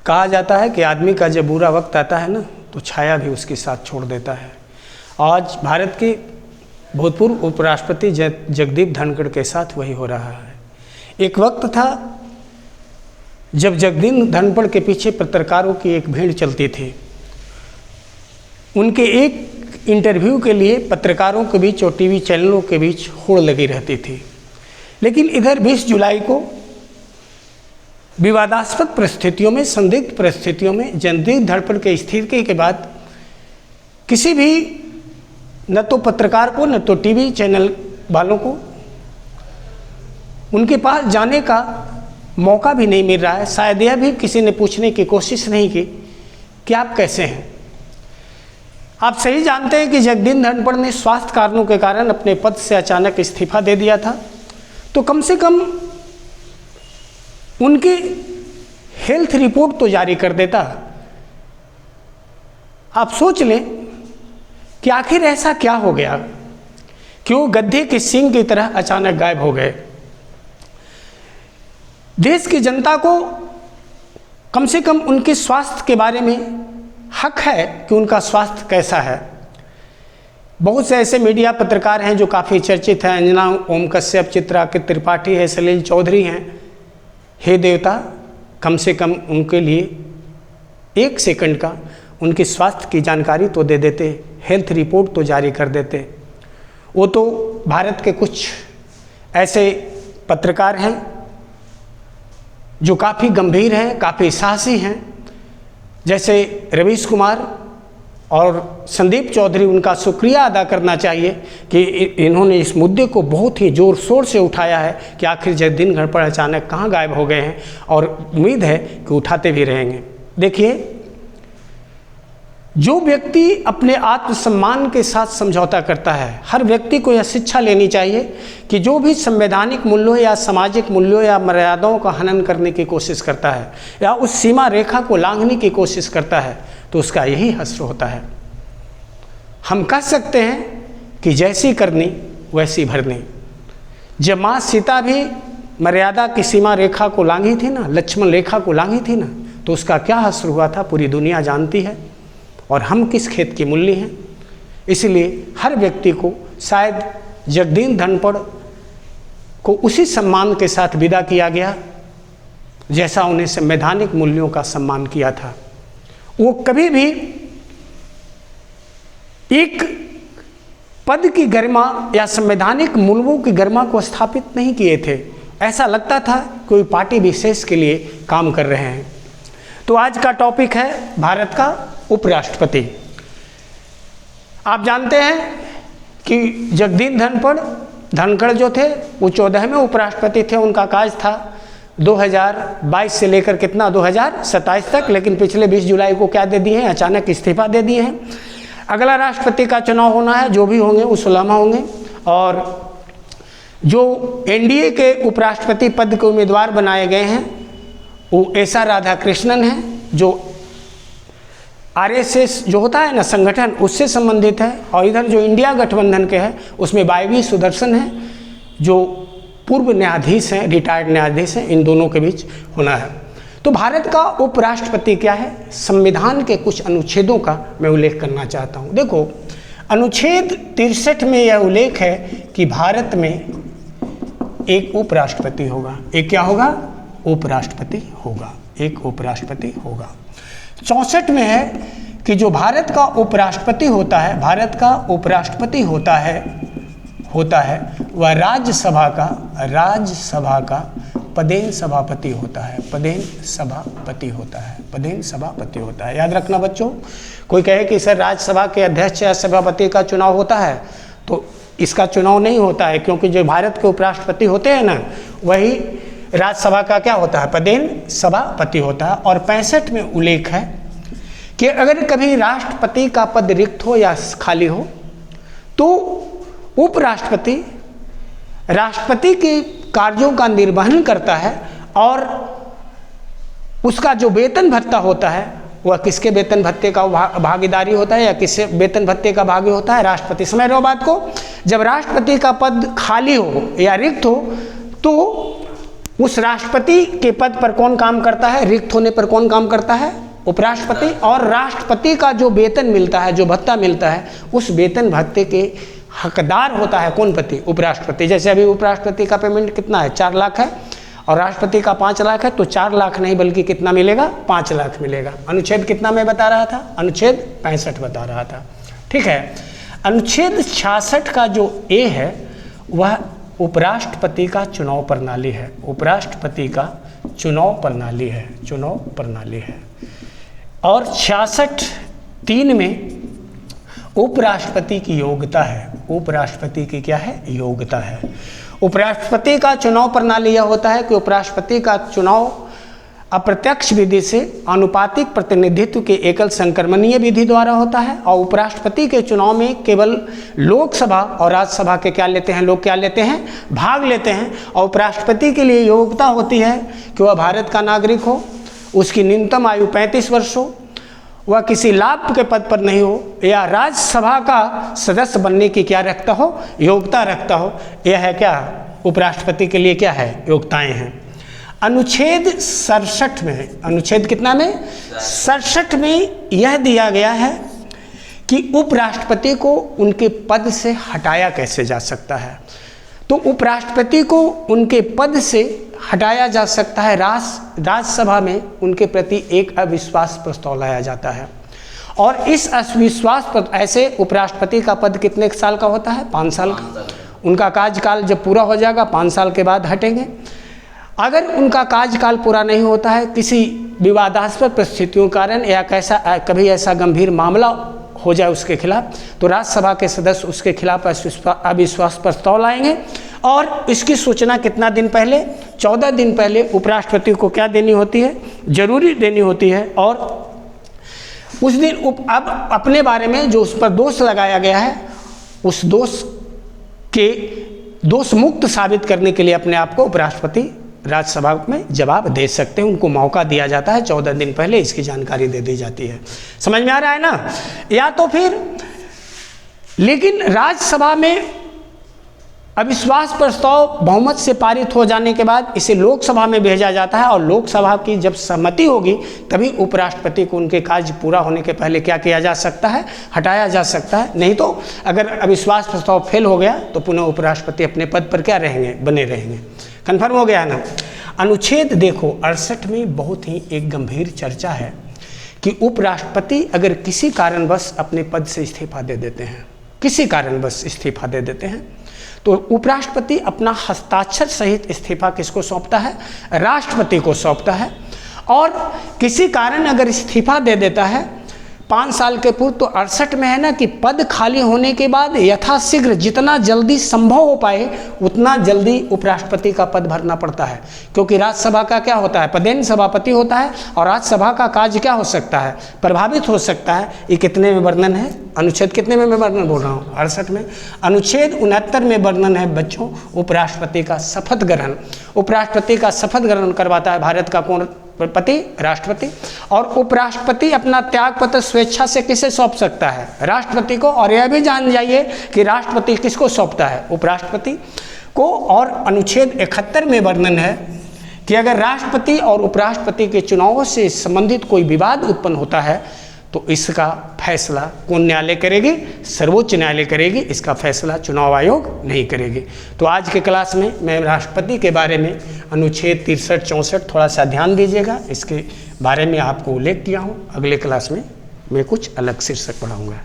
कहा जाता है कि आदमी का जब बुरा वक्त आता है ना तो छाया भी उसके साथ छोड़ देता है। आज भारत के भूतपूर्व उपराष्ट्रपति जगदीप धनखड़ के साथ वही हो रहा है। एक वक्त था जब जगदीप धनखड़ के पीछे पत्रकारों की एक भीड़ चलती थी। उनके एक इंटरव्यू के लिए पत्रकारों के बीच और टीवी चैनलों के बीच होड़ लगी रहती थी। लेकिन इधर 20 जुलाई को विवादास्पद परिस्थितियों में, संदिग्ध परिस्थितियों में जगदीप धनखड़ के इस्तीफे के बाद किसी भी न तो पत्रकार को न तो टीवी चैनल वालों को उनके पास जाने का मौका भी नहीं मिल रहा है। शायद यह भी किसी ने पूछने की कोशिश नहीं की कि आप कैसे हैं। आप सही जानते हैं कि जगदीप धनखड़ ने स्वास्थ्य कारणों के कारण अपने पद से अचानक इस्तीफा दे दिया था, तो कम से कम उनकी हेल्थ रिपोर्ट तो जारी कर देता। आप सोच लें कि आखिर ऐसा क्या हो गया, क्यों गधे के सींग की तरह अचानक गायब हो गए। देश की जनता को कम से कम उनके स्वास्थ्य के बारे में हक है कि उनका स्वास्थ्य कैसा है। बहुत से ऐसे मीडिया पत्रकार हैं जो काफ़ी चर्चित हैं। अंजना ओम कश्यप, चित्रा के त्रिपाठी है, सलील चौधरी हैं। हे देवता, कम से कम उनके लिए 1 सेकंड का उनके स्वास्थ्य की जानकारी तो दे देते, हेल्थ रिपोर्ट तो जारी कर देते। वो तो भारत के कुछ ऐसे पत्रकार हैं जो काफ़ी गंभीर हैं, काफ़ी साहसी हैं, जैसे रवीश कुमार और संदीप चौधरी। उनका शुक्रिया अदा करना चाहिए कि इन्होंने इस मुद्दे को बहुत ही ज़ोर शोर से उठाया है कि आखिर जगदीप धनखड़ अचानक कहाँ गायब हो गए हैं, और उम्मीद है कि उठाते भी रहेंगे। देखिए, जो व्यक्ति अपने आत्मसम्मान के साथ समझौता करता है, हर व्यक्ति को यह शिक्षा लेनी चाहिए कि जो भी संवैधानिक मूल्यों या सामाजिक मूल्यों या मर्यादाओं का हनन करने की कोशिश करता है या उस सीमा रेखा को लांघने की कोशिश करता है तो उसका यही हश्र होता है। हम कह सकते हैं कि जैसी करनी वैसी भरनी। जब माँ सीता भी मर्यादा की सीमा रेखा को लांघी थी ना, लक्ष्मण रेखा को लांघी थी ना, तो उसका क्या हश्र हुआ था पूरी दुनिया जानती है। और हम किस खेत की मूल्य हैं। इसलिए हर व्यक्ति को शायद जगदीप धनखड़ को उसी सम्मान के साथ विदा किया गया जैसा उन्हें संवैधानिक मूल्यों का सम्मान किया था। वो कभी भी एक पद की गरिमा या संवैधानिक मूल्यों की गरिमा को स्थापित नहीं किए थे। ऐसा लगता था कोई पार्टी विशेष के लिए काम कर रहे हैं। तो आज का टॉपिक है भारत का उपराष्ट्रपति। आप जानते हैं कि जगदीप धनखड़ जो थे वो 14वें उपराष्ट्रपति थे। उनका काज था 2022 से लेकर कितना 2027 तक, लेकिन पिछले 20 जुलाई को क्या दे दिए हैं, अचानक इस्तीफा दे दिए हैं। अगला राष्ट्रपति का चुनाव होना है, जो भी होंगे वो सुलमा होंगे। और जो एनडीए के उपराष्ट्रपति पद के उम्मीदवार बनाए गए हैं वो एस.आर. राधाकृष्णन हैं, जो आरएसएस जो होता है ना संगठन, उससे संबंधित है। और इधर जो इंडिया गठबंधन के हैं उसमें वाई सुदर्शन हैं, जो पूर्व न्यायाधीश हैं, रिटायर्ड न्यायाधीश हैं। इन दोनों के बीच होना है। तो भारत का उपराष्ट्रपति क्या है, संविधान के कुछ अनुच्छेदों का मैं उल्लेख करना चाहता हूँ। देखो, अनुच्छेद 63 में यह उल्लेख है कि भारत में एक उपराष्ट्रपति होगा। एक क्या होगा, उपराष्ट्रपति होगा, एक उपराष्ट्रपति होगा। 64 में है कि जो भारत का उपराष्ट्रपति होता है, भारत का उपराष्ट्रपति होता है वह राज्यसभा का पदेन सभापति होता है, पदेन सभापति होता है, पदेन सभापति होता है। याद रखना बच्चों, कोई कहे कि सर राज्यसभा के अध्यक्ष या सभापति का चुनाव होता है, तो इसका चुनाव नहीं होता है, क्योंकि जो भारत के उपराष्ट्रपति होते हैं ना, वही राज्यसभा का क्या होता है, पदेन सभापति होता है। और 65 में उल्लेख है कि अगर कभी राष्ट्रपति का पद रिक्त हो या खाली हो तो उपराष्ट्रपति राष्ट्रपति के कार्यों का निर्वहन करता है, और उसका जो वेतन भत्ता होता है वह किसके वेतन भत्ते का भागीदारी होता है या किससे वेतन भत्ते का भागी होता है, राष्ट्रपति। समझ रहे हो बात को। जब राष्ट्रपति का पद खाली हो या रिक्त हो तो उस राष्ट्रपति के पद पर कौन काम करता है, रिक्त होने पर कौन काम करता है, उपराष्ट्रपति। और राष्ट्रपति का जो वेतन मिलता है, जो भत्ता मिलता है, उस वेतन भत्ते के हकदार होता है कौन पति, उपराष्ट्रपति। जैसे अभी उपराष्ट्रपति का पेमेंट कितना है, 4 लाख है, और राष्ट्रपति का 5 लाख है, तो 4 लाख नहीं बल्कि कितना मिलेगा, 5 लाख मिलेगा। अनुच्छेद कितना मैं बता रहा था, अनुच्छेद 65 बता रहा था, ठीक है। अनुच्छेद 66 का जो ए है वह उपराष्ट्रपति का चुनाव प्रणाली है, उपराष्ट्रपति का चुनाव प्रणाली है, चुनाव प्रणाली है। और 66(3) में उपराष्ट्रपति की योग्यता है, उपराष्ट्रपति की क्या है, योग्यता है। उपराष्ट्रपति का चुनाव प्रणाली यह होता है कि उपराष्ट्रपति का चुनाव अप्रत्यक्ष विधि से आनुपातिक प्रतिनिधित्व के एकल संक्रमणीय विधि द्वारा होता है। और उपराष्ट्रपति के चुनाव में केवल लोकसभा और राज्यसभा के क्या लेते हैं, लोग क्या लेते हैं, भाग लेते हैं। और उपराष्ट्रपति के लिए योग्यता होती है कि वह भारत का नागरिक हो, उसकी न्यूनतम आयु 35 वर्ष हो, वह किसी लाभ के पद पर नहीं हो, या राज्यसभा का सदस्य बनने की क्या रखता हो, योग्यता रखता हो। यह है क्या, उपराष्ट्रपति के लिए क्या है, योग्यताएं हैं। अनुच्छेद 67 में, अनुच्छेद कितना में, 67 में यह दिया गया है कि उपराष्ट्रपति को उनके पद से हटाया कैसे जा सकता है। तो उपराष्ट्रपति को उनके पद से हटाया जा सकता है, राज्यसभा में उनके प्रति एक अविश्वास प्रस्ताव लाया जाता है। और इस अविश्वास पर, ऐसे उपराष्ट्रपति का पद कितने साल का होता है, 5 साल का। उनका कार्यकाल जब पूरा हो जाएगा 5 साल के बाद हटेंगे। अगर उनका कार्यकाल पूरा नहीं होता है, किसी विवादास्पद परिस्थितियों के कारण, या कभी ऐसा गंभीर मामला हो जाए उसके खिलाफ, तो राज्यसभा के सदस्य उसके खिलाफ अविश्वास प्रस्ताव लाएंगे। और इसकी सूचना कितना दिन पहले, 14 दिन पहले उपराष्ट्रपति को क्या देनी होती है, जरूरी देनी होती है। और उस दिन अब अपने बारे में जो उस पर दोष लगाया गया है, उस दोष मुक्त साबित करने के लिए अपने आप को उपराष्ट्रपति राज्यसभा में जवाब दे सकते हैं। उनको मौका दिया जाता है, 14 दिन पहले इसकी जानकारी दे दी जाती है। समझ में आ रहा है ना। या तो फिर, लेकिन राज्यसभा में अविश्वास प्रस्ताव बहुमत से पारित हो जाने के बाद इसे लोकसभा में भेजा जाता है, और लोकसभा की जब सहमति होगी तभी उपराष्ट्रपति को उनके कार्य पूरा होने के पहले क्या किया जा सकता है, हटाया जा सकता है। नहीं तो अगर अविश्वास प्रस्ताव फेल हो गया तो पुनः उपराष्ट्रपति अपने पद पर क्या रहेंगे, बने रहेंगे। कन्फर्म हो गया ना। अनुच्छेद देखो 68 में बहुत ही एक गंभीर चर्चा है कि उपराष्ट्रपति अगर किसी कारणवश अपने पद से इस्तीफा दे देते हैं, किसी कारणवश इस्तीफा दे देते हैं, तो उपराष्ट्रपति अपना हस्ताक्षर सहित इस्तीफा किसको सौंपता है, राष्ट्रपति को सौंपता है। और किसी कारण अगर इस्तीफा दे देता है 5 साल के पूर्व, तो 68 में है ना कि पद खाली होने के बाद यथाशीघ्र जितना जल्दी संभव हो पाए उतना जल्दी उपराष्ट्रपति का पद भरना पड़ता है। क्योंकि राज्यसभा का क्या होता है, पदेन सभापति होता है, और राज्यसभा का कार्य क्या हो सकता है, प्रभावित हो सकता है। ये कितने में वर्णन है, अनुच्छेद कितने में मैं वर्णन बोल रहा हूँ, 68 में। अनुच्छेद 69 में वर्णन है बच्चों, उपराष्ट्रपति का शपथ ग्रहण। उपराष्ट्रपति का शपथ ग्रहण करवाता है भारत का कौन, पति, राष्ट्रपति। और उपराष्ट्रपति अपना त्याग पत्र स्वेच्छा से किसे सौंप सकता है, राष्ट्रपति को। और यह भी जान जाइए कि राष्ट्रपति किसको सौंपता है, उपराष्ट्रपति को। और अनुच्छेद 71 में वर्णन है कि अगर राष्ट्रपति और उपराष्ट्रपति के चुनावों से संबंधित कोई विवाद उत्पन्न होता है तो इसका फैसला कौन न्यायालय करेगी, सर्वोच्च न्यायालय करेगी। इसका फैसला चुनाव आयोग नहीं करेगी। तो आज के क्लास में मैं राष्ट्रपति के बारे में अनुच्छेद 63-64 थोड़ा सा ध्यान दीजिएगा, इसके बारे में आपको उल्लेख किया हूँ। अगले क्लास में मैं कुछ अलग शीर्षक पढ़ाऊँगा।